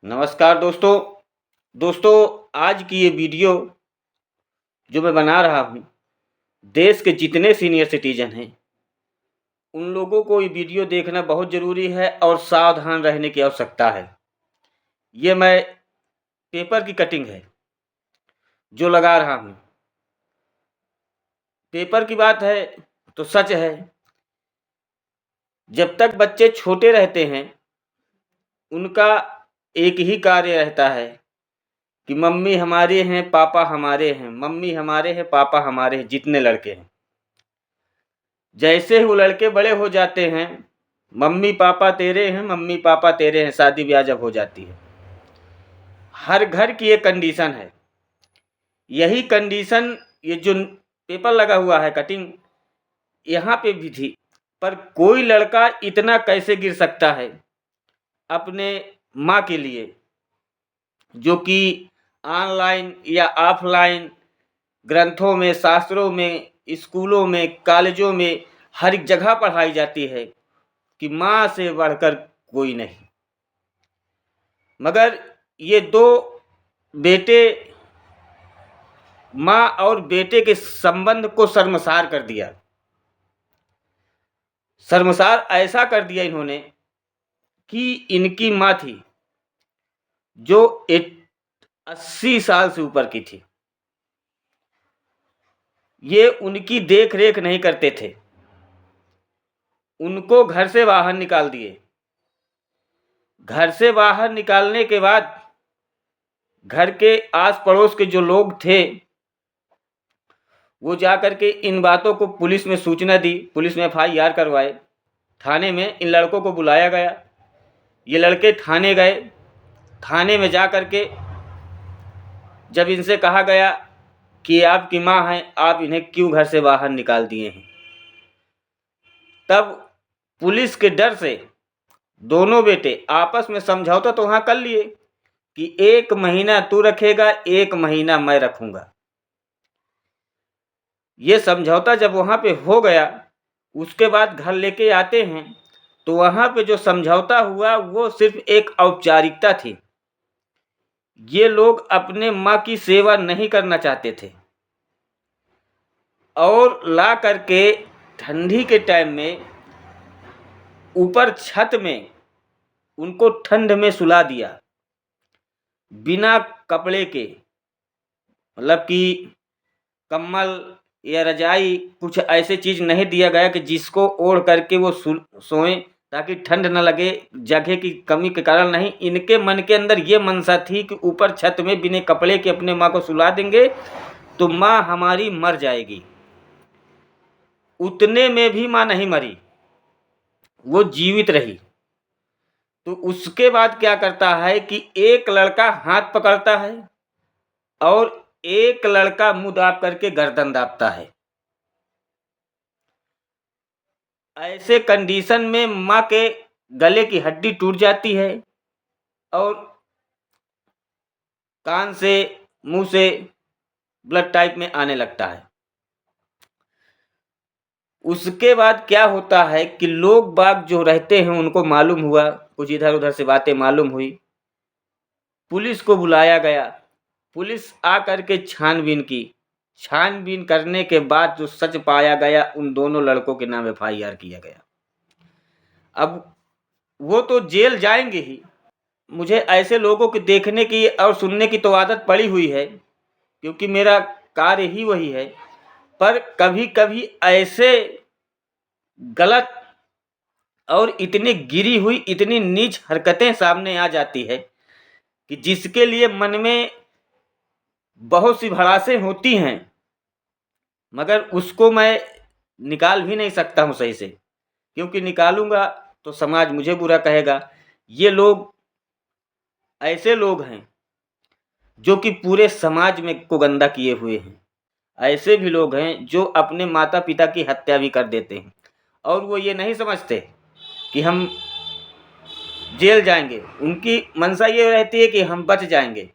नमस्कार दोस्तों। आज की ये वीडियो जो मैं बना रहा हूँ, देश के जितने सीनियर सिटीजन हैं उन लोगों को ये वीडियो देखना बहुत ज़रूरी है और सावधान रहने की आवश्यकता है। ये मैं पेपर की कटिंग है जो लगा रहा हूँ। पेपर की बात है तो सच है, जब तक बच्चे छोटे रहते हैं उनका एक ही कार्य रहता है कि मम्मी हमारे हैं, पापा हमारे हैं, मम्मी हमारे हैं, पापा हमारे हैं, जितने लड़के हैं। जैसे ही वो लड़के बड़े हो जाते हैं, मम्मी पापा तेरे हैं, मम्मी पापा तेरे हैं, शादी ब्याह जब हो जाती है। हर घर की ये कंडीशन है। यही कंडीशन ये जो पेपर लगा हुआ है कटिंग, यहाँ पे भी थी। पर कोई लड़का इतना कैसे गिर सकता है अपने माँ के लिए, जो कि ऑनलाइन या ऑफलाइन ग्रंथों में, शास्त्रों में, स्कूलों में, कॉलेजों में हर एक जगह पढ़ाई जाती है कि माँ से बढ़कर कोई नहीं। मगर ये दो बेटे, माँ और बेटे के संबंध को शर्मसार कर दिया। शर्मसार ऐसा कर दिया इन्होंने कि इनकी माँ थी जो 80 साल से ऊपर की थी। ये उनकी देख रेख नहीं करते थे, उनको घर से बाहर निकाल दिए। घर से बाहर निकालने के बाद घर के आस पड़ोस के जो लोग थे वो जाकर के इन बातों को पुलिस में सूचना दी। पुलिस में FIR करवाए। थाने में इन लड़कों को बुलाया गया। ये लड़के थाने गए। थाने में जा कर के जब इनसे कहा गया कि आपकी माँ हैं, आप इन्हें क्यों घर से बाहर निकाल दिए हैं, तब पुलिस के डर से दोनों बेटे आपस में समझौता तो वहाँ कर लिए कि 1 महीना तू रखेगा, 1 महीना मैं रखूँगा। ये समझौता जब वहाँ पे हो गया, उसके बाद घर लेके आते हैं तो वहाँ पे जो समझौता हुआ वो सिर्फ एक औपचारिकता थी। ये लोग अपने माँ की सेवा नहीं करना चाहते थे और ला करके ठंडी के टाइम में ऊपर छत में उनको ठंड में सुला दिया, बिना कपड़े के। मतलब कि कम्बल या रजाई कुछ ऐसे चीज़ नहीं दिया गया कि जिसको ओढ़ करके वो सोएं ताकि ठंड न लगे। जगह की कमी के कारण नहीं, इनके मन के अंदर ये मनसा थी कि ऊपर छत में बिना कपड़े के अपने माँ को सुला देंगे तो माँ हमारी मर जाएगी। उतने में भी माँ नहीं मरी, वो जीवित रही। तो उसके बाद क्या करता है कि एक लड़का हाथ पकड़ता है और एक लड़का मुंह दाब करके गर्दन दाबता है। ऐसे कंडीशन में माँ के गले की हड्डी टूट जाती है और कान से, मुंह से ब्लड टाइप में आने लगता है। उसके बाद क्या होता है कि लोग बाग जो रहते हैं उनको मालूम हुआ, कुछ इधर उधर से बातें मालूम हुई। पुलिस को बुलाया गया। पुलिस आकर के छानबीन की। छानबीन करने के बाद जो सच पाया गया, उन दोनों लड़कों के नाम FIR किया गया। अब वो तो जेल जाएंगे ही। मुझे ऐसे लोगों को देखने की और सुनने की तो आदत पड़ी हुई है क्योंकि मेरा कार्य ही वही है। पर कभी कभी ऐसे गलत और इतनी गिरी हुई, इतनी नीच हरकतें सामने आ जाती है कि जिसके लिए मन में बहुत सी भड़ासें होती हैं, मगर उसको मैं निकाल भी नहीं सकता हूँ सही से, क्योंकि निकालूंगा तो समाज मुझे बुरा कहेगा। ये लोग ऐसे लोग हैं जो कि पूरे समाज में को गंदा किए हुए हैं। ऐसे भी लोग हैं जो अपने माता पिता की हत्या भी कर देते हैं और वो ये नहीं समझते कि हम जेल जाएंगे। उनकी मंशा ये रहती है कि हम बच जाएंगे।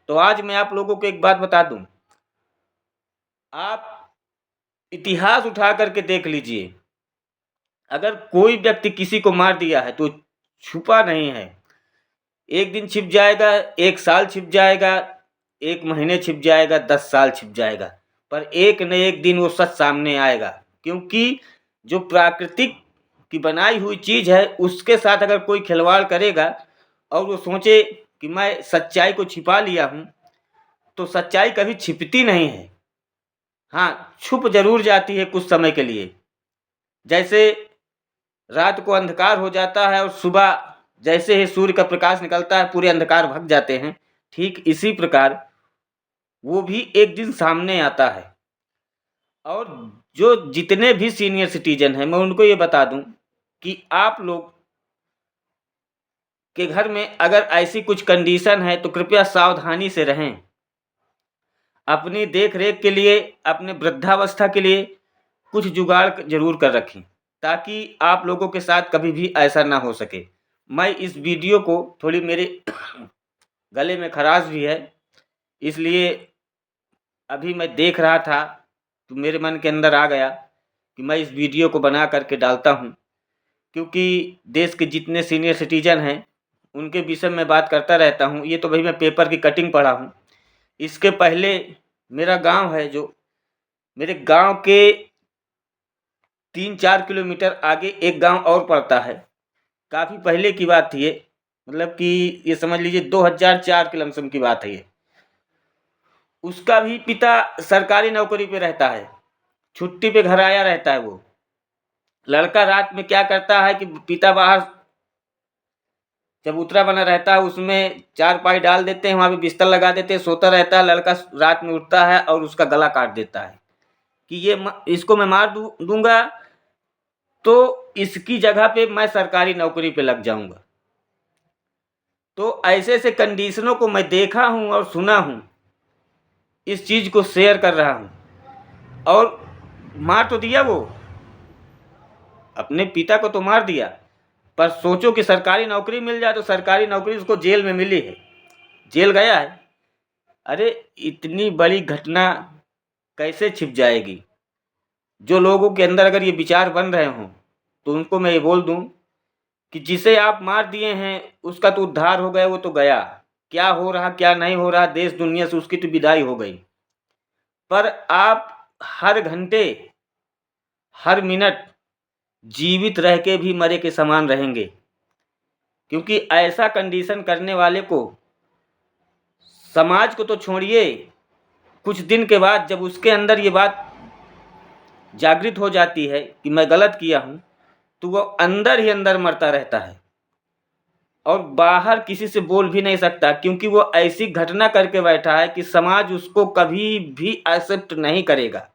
तो आज मैं आप लोगों को एक बात बता दूं, आप इतिहास उठा करके देख लीजिए, अगर कोई व्यक्ति किसी को मार दिया है तो छुपा नहीं है। एक दिन छिप जाएगा, 1 साल छिप जाएगा, 1 महीने छिप जाएगा, 10 साल छिप जाएगा, पर एक न एक दिन वो सच सामने आएगा। क्योंकि जो प्राकृतिक की बनाई हुई चीज़ है, उसके साथ अगर कोई खिलवाड़ करेगा और वो सोचे कि मैं सच्चाई को छिपा लिया हूँ, तो सच्चाई कभी छिपती नहीं है। हाँ, छुप ज़रूर जाती है कुछ समय के लिए। जैसे रात को अंधकार हो जाता है और सुबह जैसे ही सूर्य का प्रकाश निकलता है, पूरे अंधकार भग जाते हैं। ठीक इसी प्रकार वो भी एक दिन सामने आता है। और जो जितने भी सीनियर सिटीजन हैं, मैं उनको ये बता दूं कि आप लोग के घर में अगर ऐसी कुछ कंडीशन है तो कृपया सावधानी से रहें। अपनी देख रेख के लिए, अपने वृद्धावस्था के लिए कुछ जुगाड़ जरूर कर रखें, ताकि आप लोगों के साथ कभी भी ऐसा ना हो सके। मैं इस वीडियो को, थोड़ी मेरे गले में खराश भी है, इसलिए अभी मैं देख रहा था तो मेरे मन के अंदर आ गया कि मैं इस वीडियो को बना करके डालता हूँ। क्योंकि देश के जितने सीनियर सिटीजन हैं उनके विषय में बात करता रहता हूँ। ये तो भाई मैं पेपर की कटिंग पढ़ा हूँ। इसके पहले मेरा गांव है, जो मेरे गांव के 3-4 किलोमीटर आगे एक गांव और पड़ता है। काफ़ी पहले की बात थी ये, मतलब कि ये समझ लीजिए 2004 के लमसम की बात है ये। उसका भी पिता सरकारी नौकरी पे रहता है, छुट्टी पे घर आया रहता है वो। लड़का रात में क्या करता है कि पिता बाहर चबूतरा बना रहता है, उसमें चारपाई डाल देते हैं, वहाँ पे बिस्तर लगा देते हैं, सोता रहता है। लड़का रात में उठता है और उसका गला काट देता है कि इसको मैं मार दूंगा तो इसकी जगह पे मैं सरकारी नौकरी पे लग जाऊंगा। तो ऐसे ऐसे कंडीशनों को मैं देखा हूँ और सुना हूँ, इस चीज़ को शेयर कर रहा हूँ। और मार तो दिया, वो अपने पिता को तो मार दिया, पर सोचो कि सरकारी नौकरी मिल जाए तो सरकारी नौकरी उसको जेल में मिली है, जेल गया है। अरे इतनी बड़ी घटना कैसे छिप जाएगी? जो लोगों के अंदर अगर ये विचार बन रहे हों तो उनको मैं ये बोल दूं कि जिसे आप मार दिए हैं उसका तो उद्धार हो गया, वो तो गया। क्या हो रहा क्या नहीं हो रहा देश दुनिया से, उसकी तो विदाई हो गई। पर आप हर घंटे हर मिनट जीवित रह के भी मरे के समान रहेंगे। क्योंकि ऐसा कंडीशन करने वाले को, समाज को तो छोड़िए, कुछ दिन के बाद जब उसके अंदर ये बात जागृत हो जाती है कि मैं गलत किया हूँ, तो वो अंदर ही अंदर मरता रहता है और बाहर किसी से बोल भी नहीं सकता। क्योंकि वो ऐसी घटना करके बैठा है कि समाज उसको कभी भी एक्सेप्ट नहीं करेगा।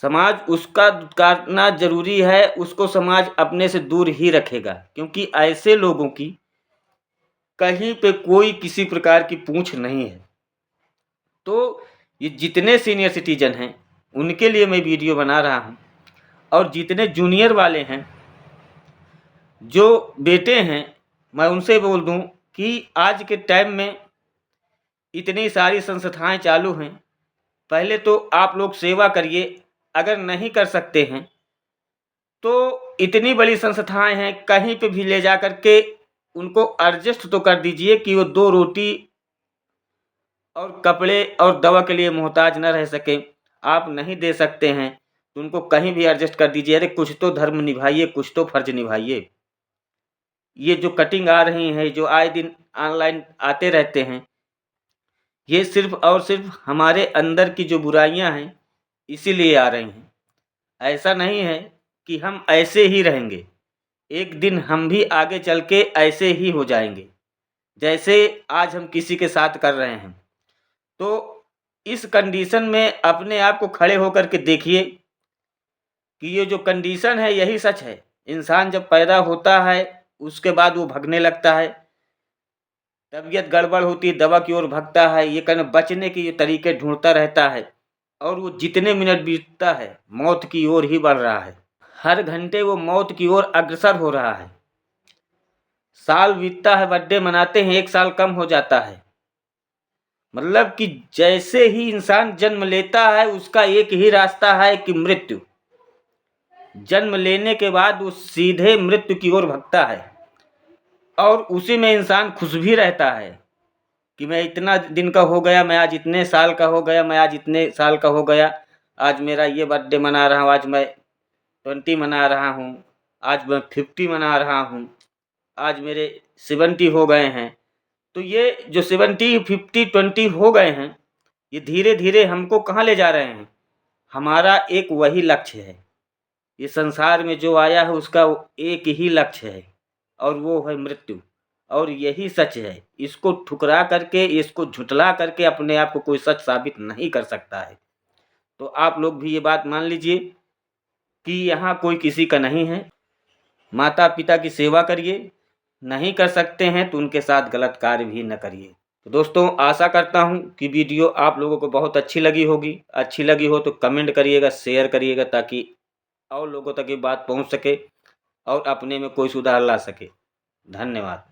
समाज उसका दुत्कारना जरूरी है, उसको समाज अपने से दूर ही रखेगा। क्योंकि ऐसे लोगों की कहीं पे कोई किसी प्रकार की पूछ नहीं है। तो ये जितने सीनियर सिटीजन हैं उनके लिए मैं वीडियो बना रहा हूँ। और जितने जूनियर वाले हैं, जो बेटे हैं, मैं उनसे बोल दूं कि आज के टाइम में इतनी सारी संस्थाएं चालू हैं। पहले तो आप लोग सेवा करिए, अगर नहीं कर सकते हैं तो इतनी बड़ी संस्थाएं हैं, कहीं पे भी ले जा कर के उनको एडजस्ट तो कर दीजिए कि वो 2 रोटी और कपड़े और दवा के लिए मोहताज न रह सकें। आप नहीं दे सकते हैं तो उनको कहीं भी एडजस्ट कर दीजिए। अरे कुछ तो धर्म निभाइए, कुछ तो फर्ज निभाइए। ये जो कटिंग आ रही है, जो आए दिन ऑनलाइन आते रहते हैं, ये सिर्फ और सिर्फ हमारे अंदर की जो बुराइयां हैं इसीलिए आ रही हैं। ऐसा नहीं है कि हम ऐसे ही रहेंगे, एक दिन हम भी आगे चल के ऐसे ही हो जाएंगे जैसे आज हम किसी के साथ कर रहे हैं। तो इस कंडीशन में अपने आप को खड़े होकर के देखिए कि ये जो कंडीशन है यही सच है। इंसान जब पैदा होता है उसके बाद वो भगने लगता है, तबीयत गड़बड़ होती है, दवा की ओर भगता है, ये कहने बचने के ये तरीके ढूंढता रहता है। और वो जितने मिनट बीतता है मौत की ओर ही बढ़ रहा है, हर घंटे वो मौत की ओर अग्रसर हो रहा है। साल बीतता है, बर्थडे मनाते हैं, 1 साल कम हो जाता है। मतलब कि जैसे ही इंसान जन्म लेता है उसका एक ही रास्ता है कि मृत्यु। जन्म लेने के बाद वो सीधे मृत्यु की ओर भगता है। और उसी में इंसान खुश भी रहता है कि मैं इतना दिन का हो गया, मैं आज इतने साल का हो गया, मैं आज इतने साल का हो गया, आज मेरा ये बर्थडे मना रहा हूँ, आज मैं 20 मना रहा हूँ, आज मैं 50 मना रहा हूँ, आज मेरे 70 हो गए हैं। तो ये जो 70, 50, 20 हो गए हैं, ये धीरे धीरे हमको कहाँ ले जा रहे हैं? हमारा एक वही लक्ष्य है। ये संसार में जो आया है उसका एक ही लक्ष्य है और वो है मृत्यु। और यही सच है। इसको ठुकरा करके, इसको झुठला करके अपने आप को कोई सच साबित नहीं कर सकता है। तो आप लोग भी ये बात मान लीजिए कि यहाँ कोई किसी का नहीं है। माता पिता की सेवा करिए, नहीं कर सकते हैं तो उनके साथ गलत कार्य भी न करिए। तो दोस्तों, आशा करता हूँ कि वीडियो आप लोगों को बहुत अच्छी लगी होगी। अच्छी लगी हो तो कमेंट करिएगा, शेयर करिएगा, ताकि और लोगों तक ये बात पहुँच सके और अपने में कोई सुधार ला सके। धन्यवाद।